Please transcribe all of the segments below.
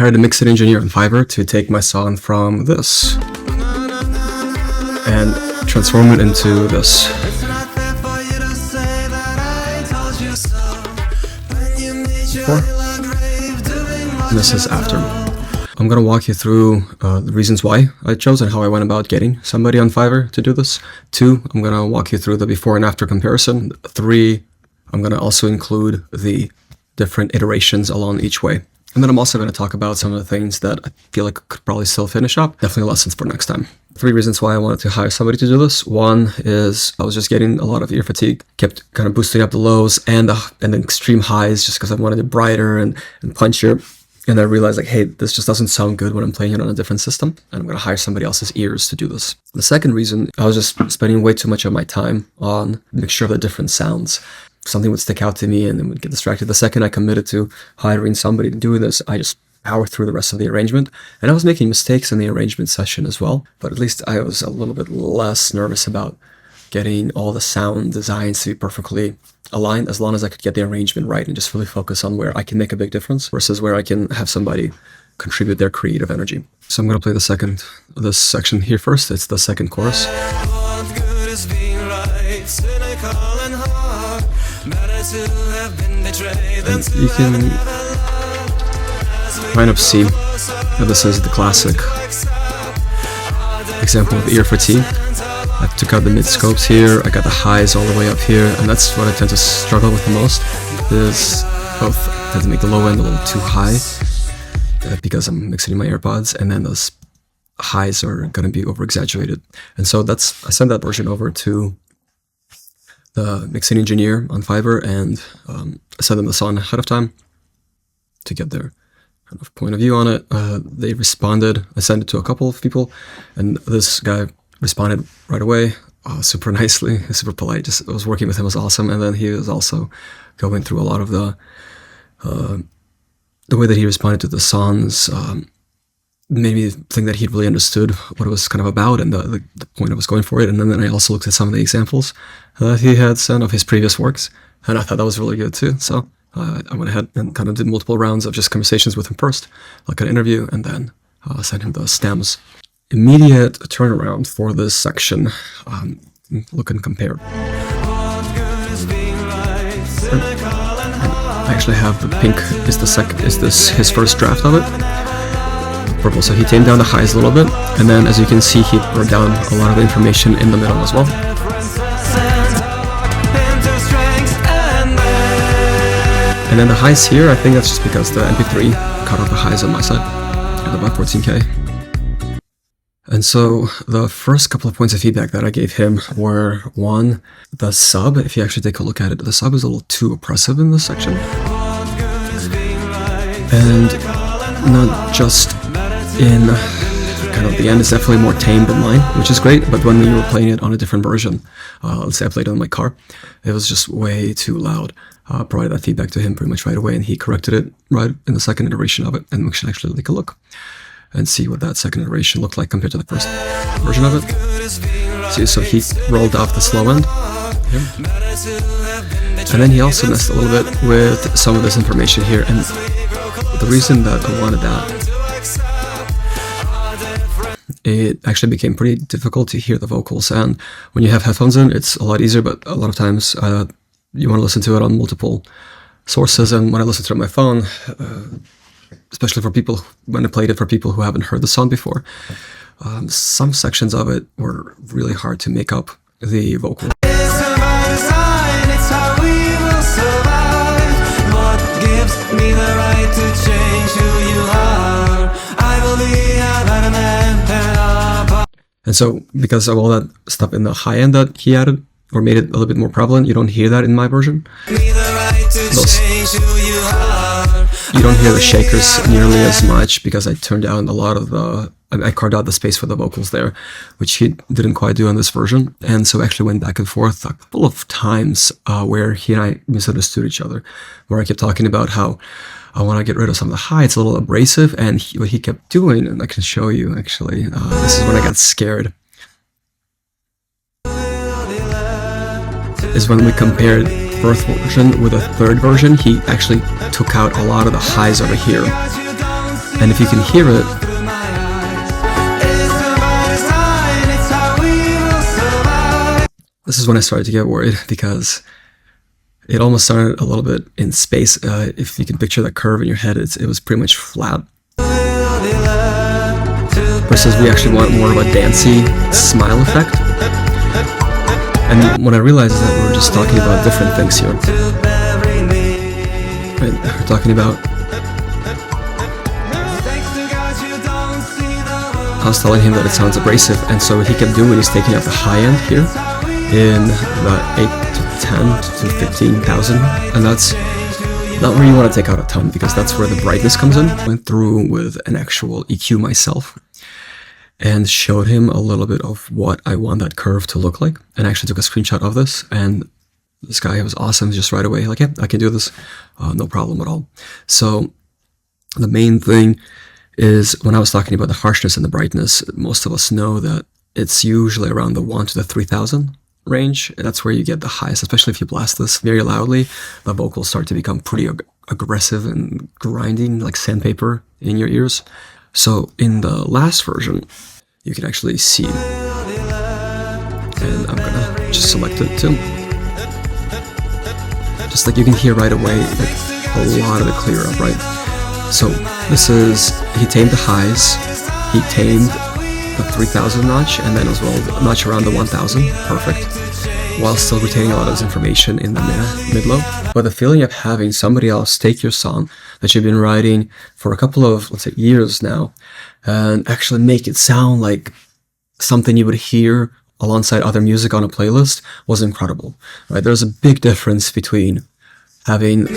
I hired a mixing engineer on Fiverr to take my song from this and transform it into this. Before. And this is after. I'm gonna walk you through the reasons why I chose and how I went about getting somebody on Fiverr to do this. 2, I'm gonna walk you through the before and after comparison. 3, I'm gonna also include the different iterations along each way. And then I'm also going to talk about some of the things that I feel like I could probably still finish up. Definitely lessons for next time. 3 reasons why I wanted to hire somebody to do this. 1 is I was just getting a lot of ear fatigue, kept kind of boosting up the lows and the extreme highs just because I wanted it brighter and punchier. And I realized like, hey, this just doesn't sound good when I'm playing it on a different system. And I'm going to hire somebody else's ears to do this. The second reason, I was just spending way too much of my time on the mixture of the different sounds. Something would stick out to me and then would get distracted. The second I committed to hiring somebody to do this, I just powered through the rest of the arrangement. And I was making mistakes in the arrangement session as well, but at least I was a little bit less nervous about getting all the sound designs to be perfectly aligned, as long as I could get the arrangement right and just really focus on where I can make a big difference versus where I can have somebody contribute their creative energy. So I'm going to play this section here first. It's the second chorus. And you can kind of see that this is the classic example of ear fatigue. I took out the mid scopes here, I got the highs all the way up here, and that's what I tend to struggle with the most, is both I tend to make the low end a little too high because I'm mixing in my AirPods, and then those highs are going to be over exaggerated. And so I sent that version over to the mixing engineer on Fiverr, and I sent them the song ahead of time to get their kind of point of view on it. They responded. I sent it to a couple of people, and this guy responded right away, super nicely, super polite. Just I was working with him, was awesome, and then he was also going through a lot of the way that he responded to the songs. Made me think that he really understood what it was kind of about and the point I was going for it. And then I also looked at some of the examples that he had sent of his previous works, and I thought that was really good too. So I went ahead and kind of did multiple rounds of just conversations with him first, like an interview, and then sent him the stems. Immediate turnaround for this section. Look and compare. I actually have the pink is this his first draft of it. Purple, so he tamed down the highs a little bit, and then as you can see he wrote down a lot of the information in the middle as well. And then the highs here, I think that's just because the MP3 cut off the highs on my side at about 14K. And so the first couple of points of feedback that I gave him were, 1, the sub. If you actually take a look at it, the sub is a little too oppressive in this section, and not just in kind of the end, it's definitely more tame than mine, which is great, but when we were playing it on a different version, let's say I played it on my car, it was just way too loud. Provided that feedback to him pretty much right away, and he corrected it right in the second iteration of it, and we should actually take a look and see what that second iteration looked like compared to the first version of it. See, so he rolled off the slow end here. And then he also messed a little bit with some of this information here, and the reason that I wanted that, it actually became pretty difficult to hear the vocals, and when you have headphones in, it's a lot easier, but a lot of times you want to listen to it on multiple sources, and when I listen to it on my phone, especially for people, when I played it for people who haven't heard the song before, some sections of it were really hard to make up the vocal. And so, because of all that stuff in the high end that he added, or made it a little bit more prevalent, you don't hear that in my version. You don't hear the shakers nearly as much, because I turned down a lot of I carved out the space for the vocals there, which he didn't quite do on this version. And so actually went back and forth a couple of times where he and I misunderstood each other, where I kept talking about how I want to get rid of some of the high, it's a little abrasive, and what he kept doing, and I can show you actually, this is when I got scared, is when we compared first version with a third version, he actually took out a lot of the highs over here. And if you can hear it, this is when I started to get worried, because it almost started a little bit in space. If you can picture that curve in your head, it was pretty much flat. Versus we actually want more of a dancey smile effect. And what I realized is that we're just talking about different things here. Right? We're talking about... I was telling him that it sounds abrasive, and so what he can do when he's taking out the high end here in about 8 to 10 to 15,000, and that's not where you want to take out a ton, because that's where the brightness comes in. I went through with an actual EQ myself and showed him a little bit of what I want that curve to look like, and I actually took a screenshot of this, and this guy was awesome just right away, like, yeah, I can do this, no problem at all. So the main thing is, when I was talking about the harshness and the brightness, most of us know that it's usually around the 1 to the 3,000 range. That's where you get the highest, especially if you blast this very loudly. The vocals start to become pretty aggressive and grinding like sandpaper in your ears. So in the last version, you can actually see, and I'm gonna just select it too. Just like you can hear right away, like a lot of it clear up, right? So this is, he tamed the highs, he tamed the 3,000 notch, and then as well the notch around the 1,000, perfect, while still retaining a lot of this information in the mid-low. But the feeling of having somebody else take your song that you've been writing for a couple of, let's say, years now, and actually make it sound like something you would hear alongside other music on a playlist was incredible, right? There's a big difference between having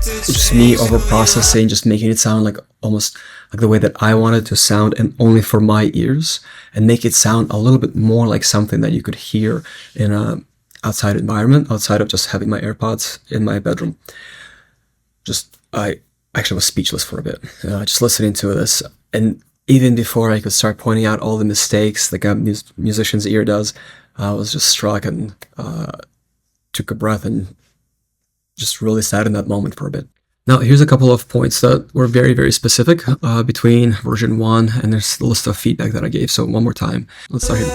just me over-processing, just making it sound like almost like the way that I wanted to sound and only for my ears, and make it sound a little bit more like something that you could hear in a outside environment, outside of just having my AirPods in my bedroom. I actually was speechless for a bit, just listening to this. And even before I could start pointing out all the mistakes that a musician's ear does, I was just struck and took a breath and just really sat in that moment for a bit. Now, here's a couple of points that were very, very specific between version 1, and there's the list of feedback that I gave. So one more time, let's start here.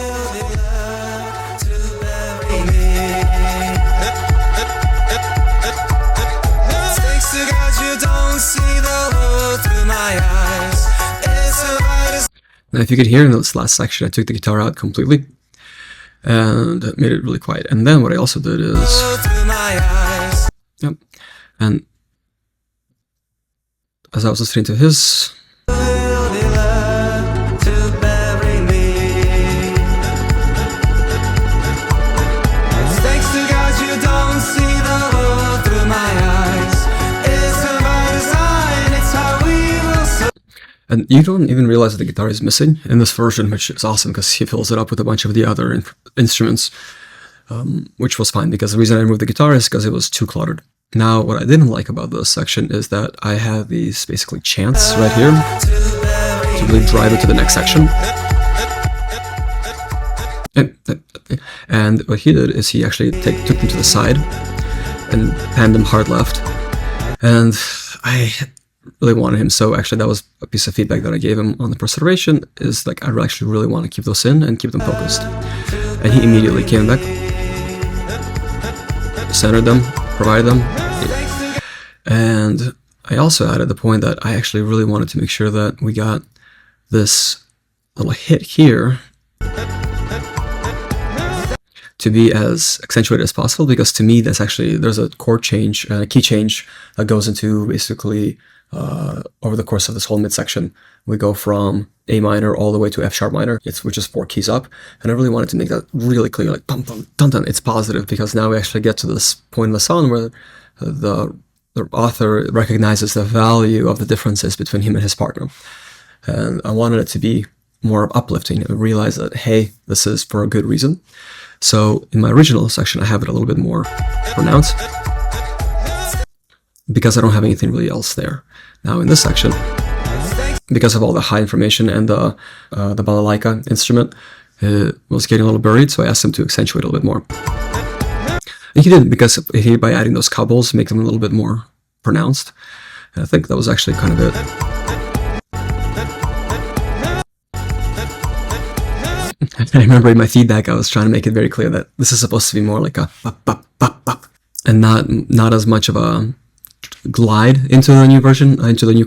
Now, if you could hear in this last section, I took the guitar out completely and made it really quiet. And then what I also did is... Yep. And as I was listening to his... And you don't even realize that the guitar is missing in this version, which is awesome because he fills it up with a bunch of the other instruments, which was fine, because the reason I removed the guitar is because it was too cluttered. Now, what I didn't like about this section is that I have these basically chants right here to really drive it to the next section. And what he did is he actually took them to the side and panned them hard left. And I really wanted him, so actually that was a piece of feedback that I gave him on the first iteration, is like I actually really want to keep those in and keep them focused. And he immediately came back, centered them, provided them, and I also added the point that I actually really wanted to make sure that we got this little hit here to be as accentuated as possible, because to me that's actually, there's a chord change, a key change that goes into basically over the course of this whole midsection. We go from A minor all the way to F sharp minor, which is 4 keys up, and I really wanted to make that really clear, like dun dun dun dun. It's positive, because now we actually get to this point in the song where the author recognizes the value of the differences between him and his partner, and I wanted it to be more uplifting and realize that, hey, this is for a good reason. So in my original section, I have it a little bit more pronounced because I don't have anything really else there. Now in this section, because of all the high information and the balalaika instrument, it was getting a little buried, so I asked him to accentuate a little bit more. And he did, because by adding those cobbles, make them a little bit more pronounced. And I think that was actually kind of it. I remember in my feedback I was trying to make it very clear that this is supposed to be more like a bop, bop, bop, bop, and not as much of a glide into the new version, into the new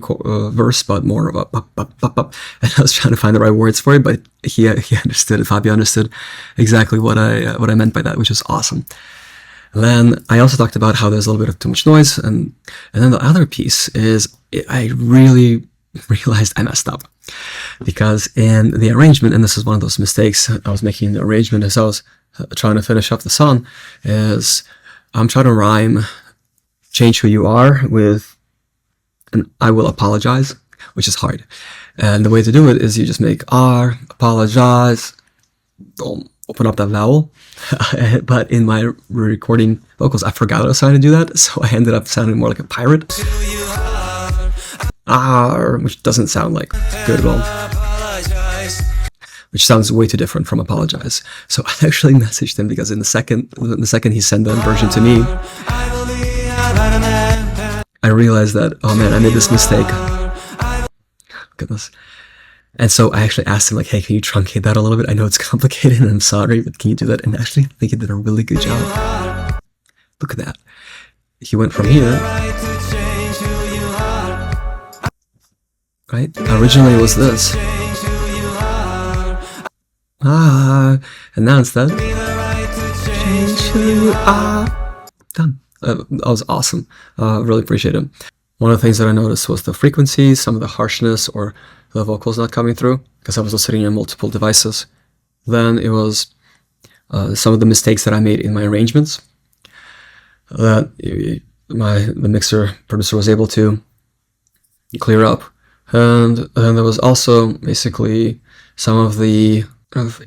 verse, but more of a bop, bop, bop, bop. And I was trying to find the right words for it, but he understood it. Fabio understood exactly what I meant by that, which is awesome. And then I also talked about how there's a little bit of too much noise, and then the other piece is I really realized I messed up, because in the arrangement, and this is one of those mistakes I was making in the arrangement as I was trying to finish off the song, is I'm trying to rhyme change who you are with an I will apologize, which is hard. And the way to do it is you just make R, apologize, open up that vowel. But in my recording vocals, I forgot I was trying to do that, so I ended up sounding more like a pirate. R, which doesn't sound like good at all. Which sounds way too different from apologize. So I actually messaged him, because in the second he sent that version to me, I realized that, oh man, I made this mistake. Look at this. And so I actually asked him, like, hey, can you truncate that a little bit? I know it's complicated and I'm sorry, but can you do that? And actually, I think he did a really good job. Look at that. He went from here. Right? Originally it was this. And now instead, change who you are. Done. That was awesome. Really appreciate it. One of the things that I noticed was the frequencies, some of the harshness or the vocals not coming through, because I was listening on multiple devices. Then it was some of the mistakes that I made in my arrangements that the mixer producer was able to clear up. And then there was also basically some of the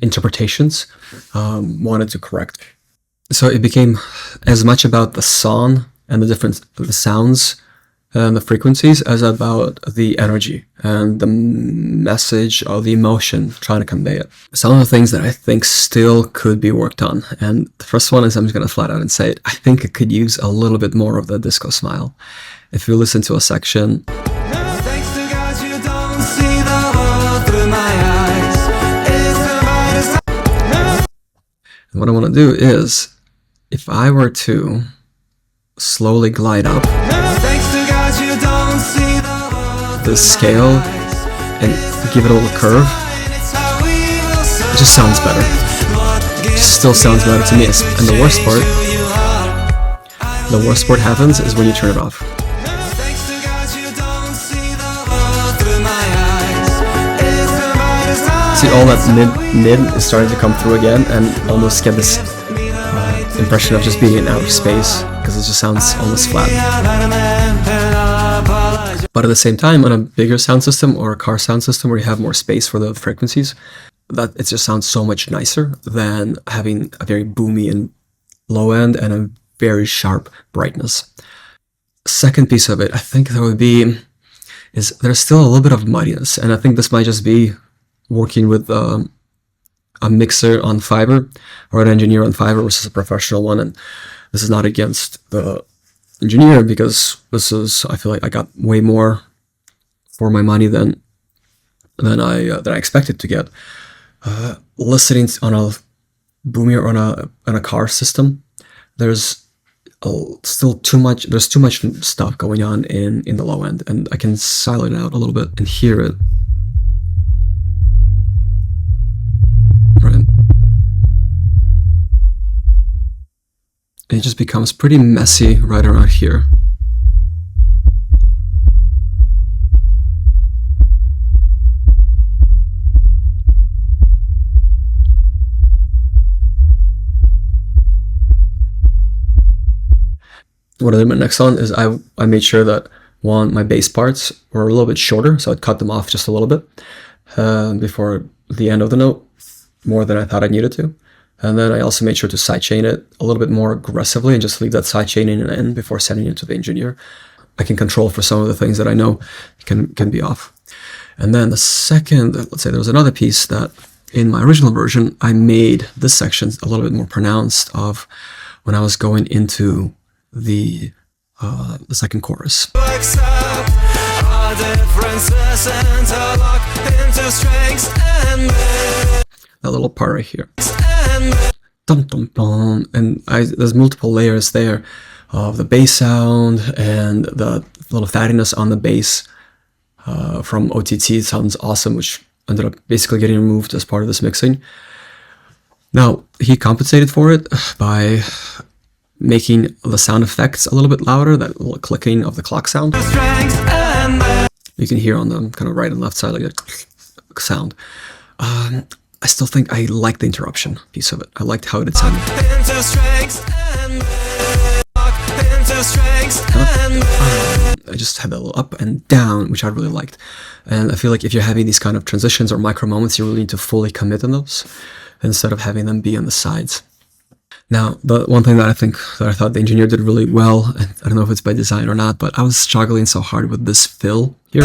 interpretations wanted to correct. So it became as much about the song and the sounds and the frequencies as about the energy and the message or the emotion trying to convey it. Some of the things that I think still could be worked on. And the first one is, I'm just going to flat out and say it, I think it could use a little bit more of the disco smile. If you listen to a section, what I want to do is, if I were to slowly glide up the scale and give it a little curve, it just sounds better. It just still sounds better to me. And the worst part happens is when you turn it off. See, all that mid is starting to come through again, and almost get this impression of just being in outer space, because it just sounds almost flat. But at the same time, on a bigger sound system or a car sound system where you have more space for the frequencies, that it just sounds so much nicer than having a very boomy and low end and a very sharp brightness. Second piece of it, I think there would be, is there's still a little bit of muddiness, and I think this might just be working with a mixer on Fiverr or an engineer on Fiverr versus a professional one. And this is not against the engineer, because this is, I feel like I got way more for my money than I expected to get. Listening on a boomy or on a car system, there's still too much. There's too much stuff going on in the low end, and I can silence it out a little bit and hear it. Right. It just becomes pretty messy right around here. What I did my next song is I made sure that my bass parts were a little bit shorter, so I'd cut them off just a little bit before the end of the note, more than I thought I needed to. And then I also made sure to sidechain it a little bit more aggressively and just leave that sidechaining in before sending it to the engineer. I can control for some of the things that I know can be off. And then the second, let's say there was another piece that in my original version, I made this section a little bit more pronounced of when I was going into the second chorus. that little part right here. Dum dum dum, and there's multiple layers there of the bass sound and the little fattiness on the bass from OTT. It sounds awesome, which ended up basically getting removed as part of this mixing. Now, he compensated for it by making the sound effects a little bit louder, that little clicking of the clock sound. You can hear on the kind of right and left side like a sound. I still think I liked the interruption piece of it. I liked how it sounded. I just had that little up and down, which I really liked. And I feel like if you're having these kind of transitions or micro moments, you really need to fully commit in those instead of having them be on the sides. Now, the one thing that I thought the engineer did really well, and I don't know if it's by design or not, but I was struggling so hard with this fill here.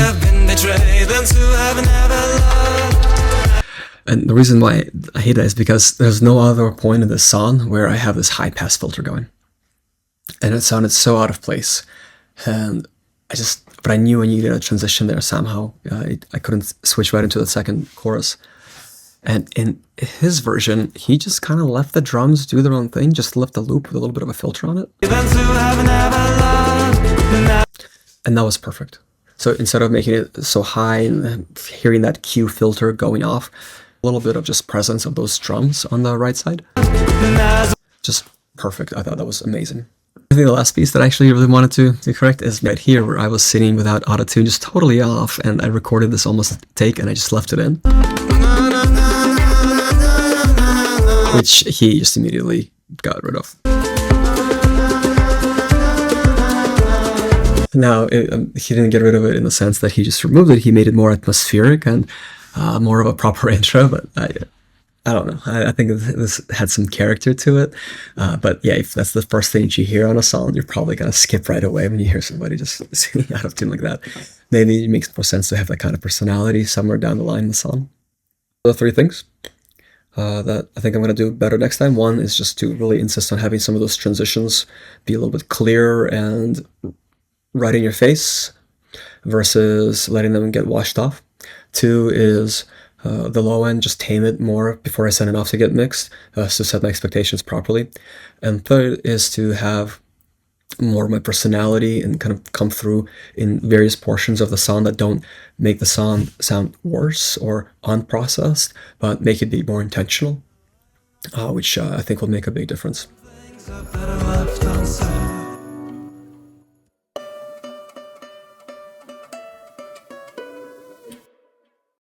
And the reason why I hate that is because there's no other point in this song where I have this high pass filter going. And it sounded so out of place. And but I knew I needed a transition there somehow. I couldn't switch right into the second chorus. And in his version, he just kind of left the drums do their own thing, just left the loop with a little bit of a filter on it. And that was perfect. So instead of making it so high and hearing that Q filter going off, a little bit of just presence of those drums on the right side. Just perfect. I thought that was amazing. I think the last piece that I actually really wanted to correct is right here, where I was singing without auto-tune, just totally off, and I recorded this almost take and I just left it in. Which he just immediately got rid of. Now, he didn't get rid of it in the sense that he just removed it. He made it more atmospheric and more of a proper intro, but I don't know. I think this had some character to it. But yeah, if that's the first thing you hear on a song, you're probably going to skip right away when you hear somebody just singing out of tune like that. Maybe it makes more sense to have that kind of personality somewhere down the line in the song. The three things that I think I'm going to do better next time. One is just to really insist on having some of those transitions be a little bit clearer and right in your face versus letting them get washed off. Two is the low end, just tame it more before I send it off to get mixed, to set my expectations properly. And third is to have more of my personality and kind of come through in various portions of the song that don't make the song sound worse or unprocessed, but make it be more intentional, which I think will make a big difference.